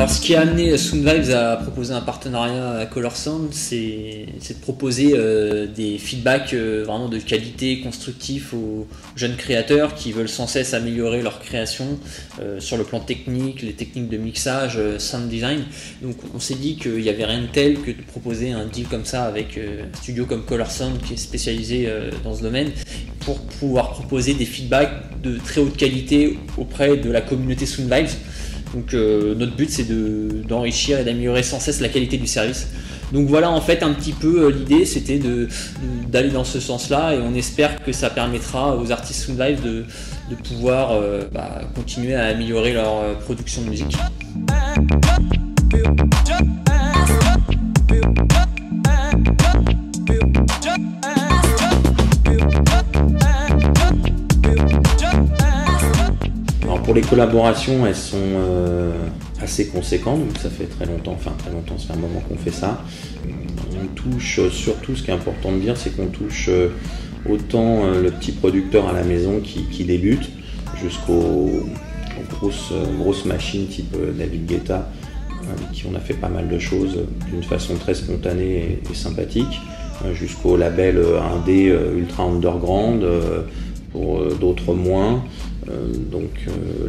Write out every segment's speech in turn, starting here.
Alors ce qui a amené Sound Vibes à proposer un partenariat à Color Sound, c'est de proposer des feedbacks vraiment de qualité, constructifs aux jeunes créateurs qui veulent sans cesse améliorer leur création sur le plan technique, les techniques de mixage, sound design. Donc on s'est dit qu'il n'y avait rien de tel que de proposer un deal comme ça avec un studio comme Color Sound qui est spécialisé dans ce domaine pour pouvoir proposer des feedbacks de très haute qualité auprès de la communauté Sound Vibes. Donc notre but c'est d'enrichir et d'améliorer sans cesse la qualité du service. Donc voilà, en fait un petit peu l'idée c'était d'aller dans ce sens-là, et on espère que ça permettra aux artistes Sound Vibes de pouvoir continuer à améliorer leur production de musique. Pour les collaborations, elles sont assez conséquentes, donc ça fait très longtemps, ça fait un moment qu'on fait ça. On touche surtout, ce qui est important de dire, c'est qu'on touche autant le petit producteur à la maison qui débute, jusqu'aux grosses machines type David Guetta, avec qui on a fait pas mal de choses d'une façon très spontanée et sympathique, jusqu'au label indé ultra underground, pour d'autres moins. Donc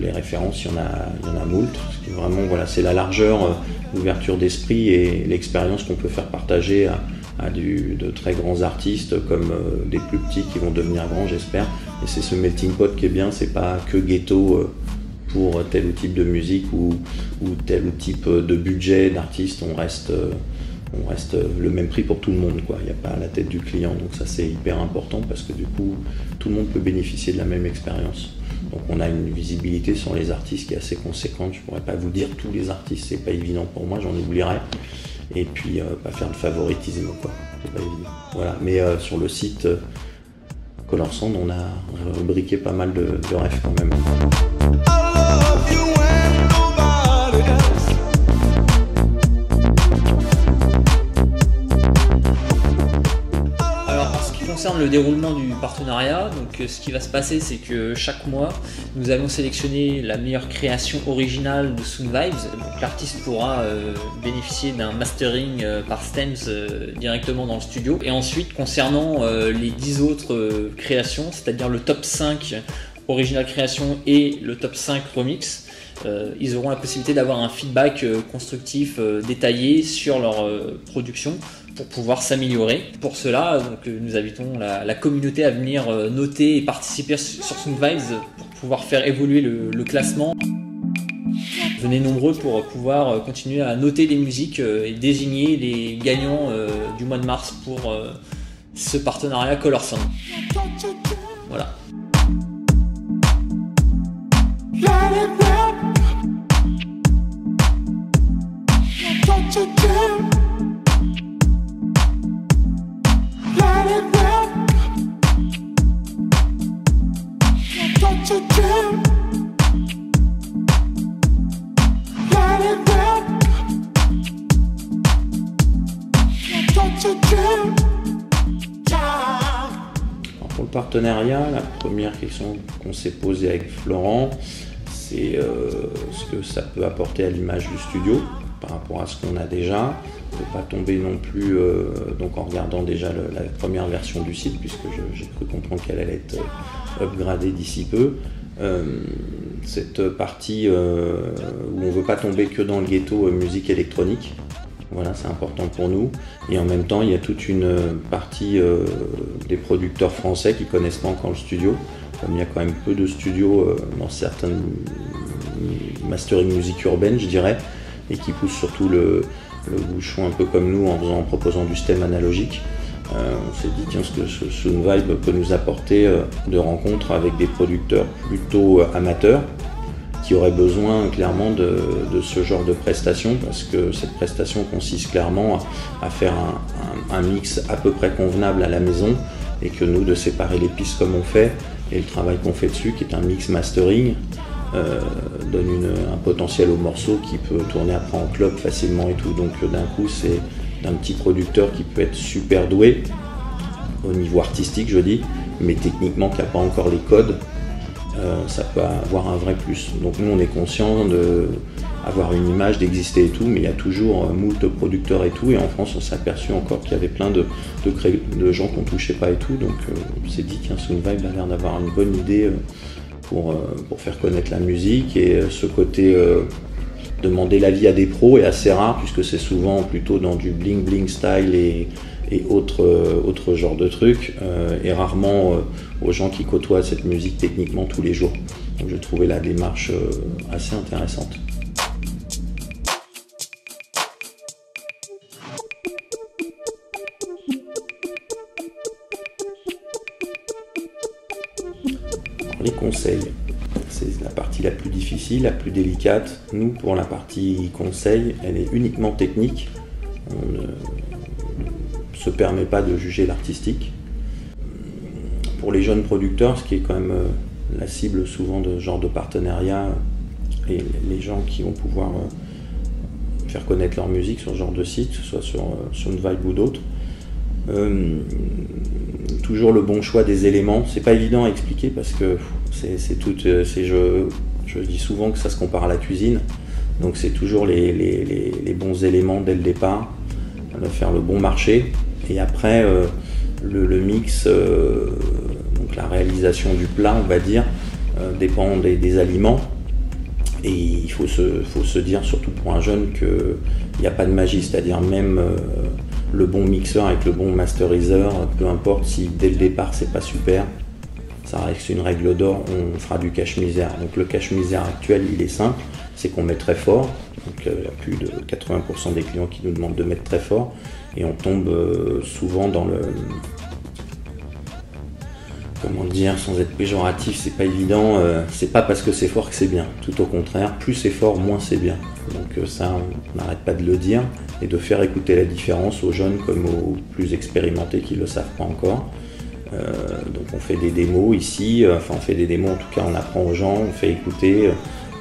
les références, il y en a moult. Vraiment, voilà, c'est la largeur, l'ouverture d'esprit et l'expérience qu'on peut faire partager à de très grands artistes comme des plus petits qui vont devenir grands, j'espère. Et c'est ce melting pot qui est bien, c'est pas que ghetto pour tel ou type de musique ou tel ou type de budget d'artiste. On reste le même prix pour tout le monde, quoi. Il n'y a pas la tête du client, donc ça c'est hyper important parce que du coup tout le monde peut bénéficier de la même expérience. Donc on a une visibilité sur les artistes qui est assez conséquente. Je ne pourrais pas vous dire tous les artistes, c'est pas évident pour moi, j'en oublierai. Et puis pas faire de favoritisme, quoi. C'est pas évident. Voilà. Mais sur le site Color Sound, on a rubriqué pas mal de rêves quand même. Concerne le déroulement du partenariat, donc ce qui va se passer, c'est que chaque mois nous allons sélectionner la meilleure création originale de Sound Vibes. L'artiste pourra bénéficier d'un mastering par Stems directement dans le studio. Et ensuite, concernant les 10 autres créations, c'est-à-dire le top 5 original création et le top 5 remix, ils auront la possibilité d'avoir un feedback constructif détaillé sur leur production pour pouvoir s'améliorer. Pour cela, donc, nous invitons la communauté à venir noter et participer sur Sound Vibes pour pouvoir faire évoluer le classement. Venez nombreux pour pouvoir continuer à noter les musiques et désigner les gagnants du mois de mars pour ce partenariat Color Sound. Voilà. Pour le partenariat, la première question qu'on s'est posée avec Florent, c'est ce que ça peut apporter à l'image du studio par rapport à ce qu'on a déjà. On ne peut pas tomber non plus, donc en regardant déjà la première version du site, puisque j'ai cru comprendre qu'elle allait être upgradée d'ici peu. Cette partie où on ne veut pas tomber que dans le ghetto musique électronique. Voilà, c'est important pour nous. Et en même temps, il y a toute une partie des producteurs français qui ne connaissent pas encore le studio. Comme il y a quand même peu de studios dans certaines mastering musique urbaine, je dirais, et qui poussent surtout le bouchon un peu comme nous en proposant du stem analogique. On s'est dit, tiens, ce que Sound Vibe peut nous apporter de rencontres avec des producteurs plutôt amateurs, qui auraient besoin clairement de ce genre de prestation, parce que cette prestation consiste clairement à faire un mix à peu près convenable à la maison, et que nous, de séparer les pistes comme on fait, et le travail qu'on fait dessus, qui est un mix mastering, donne un potentiel au morceau qui peut tourner après en club facilement et tout. Donc d'un coup, c'est d'un petit producteur qui peut être super doué, au niveau artistique je dis, mais techniquement qui n'a pas encore les codes ça peut avoir un vrai plus. Donc nous on est conscient d'avoir une image, d'exister et tout, mais il y a toujours moult producteurs et tout, et en France on s'est aperçu encore qu'il y avait plein de gens qu'on touchait pas et tout, donc on s'est dit qu'un Soundvibe a l'air d'avoir une bonne idée pour faire connaître la musique, et ce côté demander l'avis à des pros est assez rare, puisque c'est souvent plutôt dans du bling bling style et autres genres de trucs, et rarement aux gens qui côtoient cette musique techniquement tous les jours. Donc j'ai trouvé la démarche assez intéressante. Alors, les conseils, c'est la partie la plus difficile, la plus délicate. Nous, pour la partie conseil, elle est uniquement technique. On ne se permet pas de juger l'artistique. Pour les jeunes producteurs, ce qui est quand même la cible souvent de ce genre de partenariat, et les gens qui vont pouvoir faire connaître leur musique sur ce genre de site, que ce soit sur Soundvibe ou d'autres, toujours le bon choix des éléments. C'est pas évident à expliquer parce que je dis souvent que ça se compare à la cuisine, donc c'est toujours les bons éléments dès le départ, faire le bon marché, et après le mix, donc la réalisation du plat, on va dire, dépend des aliments, et il faut se dire, surtout pour un jeune, qu'il n'y a pas de magie, c'est-à-dire même le bon mixeur avec le bon masteriseur, peu importe si dès le départ c'est pas super, ça reste une règle d'or, on fera du cache-misère. Donc le cache-misère actuel, il est simple, c'est qu'on met très fort, donc il y a plus de 80% des clients qui nous demandent de mettre très fort, et on tombe souvent dans le... Comment dire, sans être péjoratif, c'est pas évident, c'est pas parce que c'est fort que c'est bien, tout au contraire, plus c'est fort, moins c'est bien. Donc ça, on n'arrête pas de le dire, et de faire écouter la différence aux jeunes comme aux plus expérimentés qui ne le savent pas encore. Donc on fait des démos ici, enfin on fait des démos, en tout cas on apprend aux gens, on fait écouter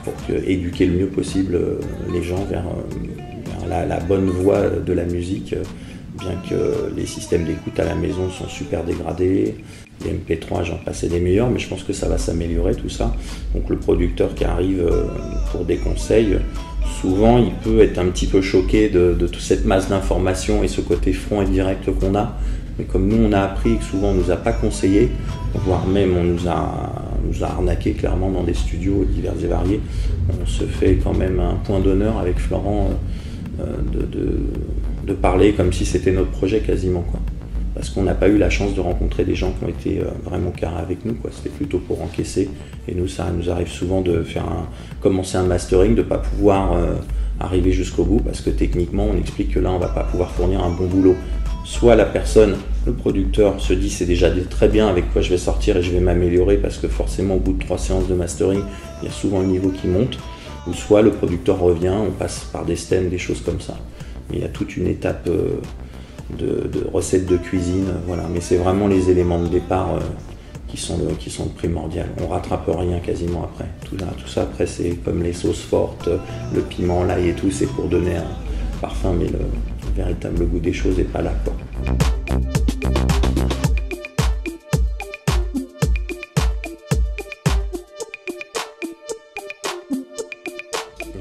pour éduquer le mieux possible les gens vers la bonne voie de la musique, bien que les systèmes d'écoute à la maison sont super dégradés, les MP3 j'en passais des meilleurs, mais je pense que ça va s'améliorer tout ça. Donc le producteur qui arrive pour des conseils, souvent il peut être un petit peu choqué de toute cette masse d'informations et ce côté franc et direct qu'on a. Mais comme nous on a appris et que souvent on ne nous a pas conseillé, voire même on nous a arnaqué clairement dans des studios divers et variés, on se fait quand même un point d'honneur avec Florent de parler comme si c'était notre projet quasiment, quoi. Parce qu'on n'a pas eu la chance de rencontrer des gens qui ont été vraiment carrés avec nous, quoi. C'était plutôt pour encaisser, et nous ça nous arrive souvent de commencer un mastering, de ne pas pouvoir arriver jusqu'au bout parce que techniquement on explique que là on ne va pas pouvoir fournir un bon boulot. Soit la personne, le producteur, se dit c'est déjà très bien avec quoi je vais sortir et je vais m'améliorer parce que forcément au bout de 3 séances de mastering, il y a souvent un niveau qui monte, ou soit le producteur revient, on passe par des stems, des choses comme ça. Il y a toute une étape de recettes de cuisine, voilà. Mais c'est vraiment les éléments de départ qui sont primordiaux. On rattrape rien quasiment après. Tout ça après c'est comme les sauces fortes, le piment, l'ail et tout, c'est pour donner un parfum, mais le véritable goût des choses n'est pas là, quoi.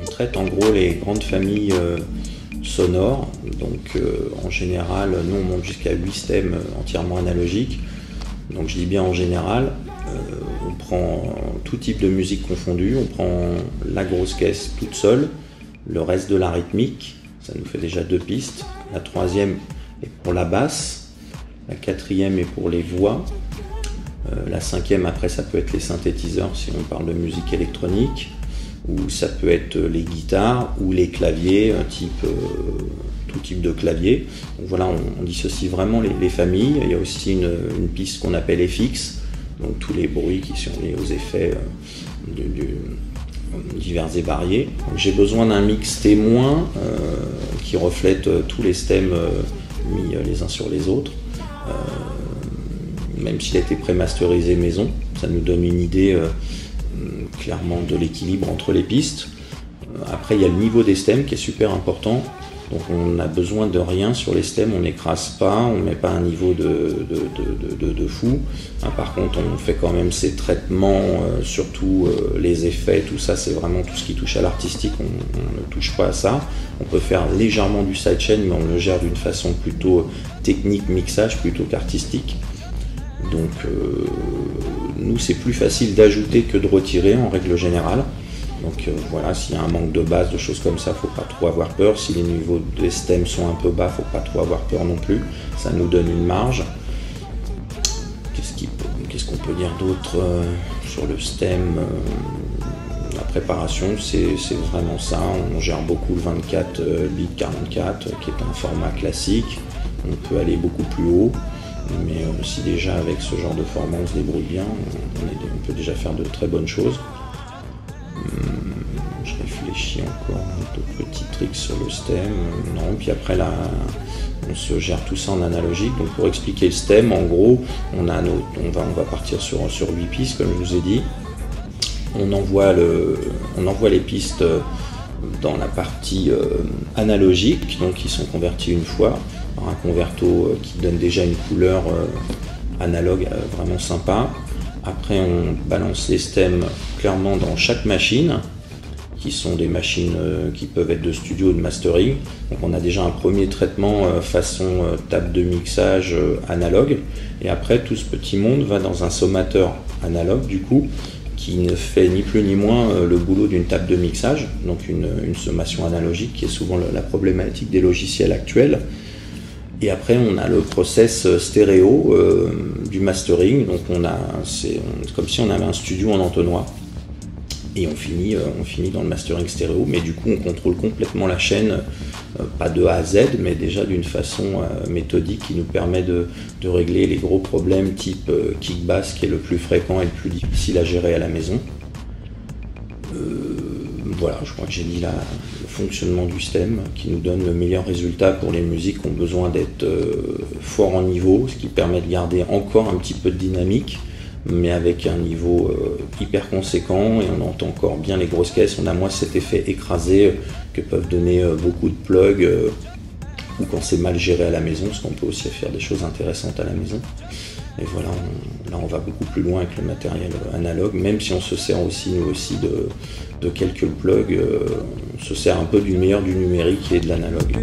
On traite en gros les grandes familles sonores, donc en général nous on monte jusqu'à 8 stems entièrement analogiques, donc je dis bien en général. On prend tout type de musique confondue, on prend la grosse caisse toute seule, le reste de la rythmique, ça nous fait déjà 2 pistes. La 3e est pour la basse, la 4e est pour les voix, la 5e après ça peut être les synthétiseurs si on parle de musique électronique, ou ça peut être les guitares ou les claviers, tout type de clavier. Donc voilà, on dissocie vraiment les familles. Il y a aussi une piste qu'on appelle FX, donc tous les bruits qui sont liés aux effets divers et variés. J'ai besoin d'un mix témoin qui reflète tous les stems mis les uns sur les autres. Même s'il a été pré-masterisé maison, ça nous donne une idée clairement de l'équilibre entre les pistes. Après il y a le niveau des stems qui est super important. Donc on a besoin de rien sur les stems, on n'écrase pas, on ne met pas un niveau de fou. Par contre, on fait quand même ces traitements, surtout les effets, tout ça, c'est vraiment tout ce qui touche à l'artistique, on ne touche pas à ça. On peut faire légèrement du sidechain, mais on le gère d'une façon plutôt technique, mixage, plutôt qu'artistique. Donc nous, c'est plus facile d'ajouter que de retirer en règle générale. Donc voilà, s'il y a un manque de base, de choses comme ça, faut pas trop avoir peur. Si les niveaux des stems sont un peu bas, faut pas trop avoir peur non plus. Ça nous donne une marge. Qu'est-ce qu'on peut dire d'autre sur le stem? La préparation, c'est vraiment ça. On gère beaucoup le 24 bits 44, qui est un format classique. On peut aller beaucoup plus haut. Mais si déjà avec ce genre de format on se débrouille bien, on peut déjà faire de très bonnes choses. Je réfléchis encore à d'autres petits tricks sur le stem. Non, puis après là, on se gère tout ça en analogique. Donc pour expliquer le stem, en gros, on va partir sur 8 pistes, comme je vous ai dit. On envoie les pistes dans la partie analogique, donc qui sont converties une fois par un converto qui donne déjà une couleur analogue vraiment sympa. Après, on balance les stems clairement dans chaque machine, qui sont des machines qui peuvent être de studio ou de mastering. Donc on a déjà un premier traitement façon table de mixage analogue. Et après, tout ce petit monde va dans un sommateur analogue, du coup, qui ne fait ni plus ni moins le boulot d'une table de mixage, donc une sommation analogique, qui est souvent la problématique des logiciels actuels. Et après, on a le process stéréo du mastering. Donc c'est comme si on avait un studio en entonnoir. Et on finit dans le mastering stéréo. Mais du coup, on contrôle complètement la chaîne, pas de A à Z, mais déjà d'une façon méthodique qui nous permet de régler les gros problèmes type kick bass, qui est le plus fréquent et le plus difficile à gérer à la maison. Voilà, je crois que j'ai dit le fonctionnement du stem qui nous donne le meilleur résultat pour les musiques qui ont besoin d'être forts en niveau, ce qui permet de garder encore un petit peu de dynamique, mais avec un niveau hyper conséquent, et on entend encore bien les grosses caisses. On a moins cet effet écrasé que peuvent donner beaucoup de plugs ou quand c'est mal géré à la maison, parce qu'on peut aussi faire des choses intéressantes à la maison. Et voilà, là on va beaucoup plus loin avec le matériel analogue, même si on se sert aussi, nous aussi, de quelques plugs, on se sert un peu du meilleur du numérique et de l'analogue.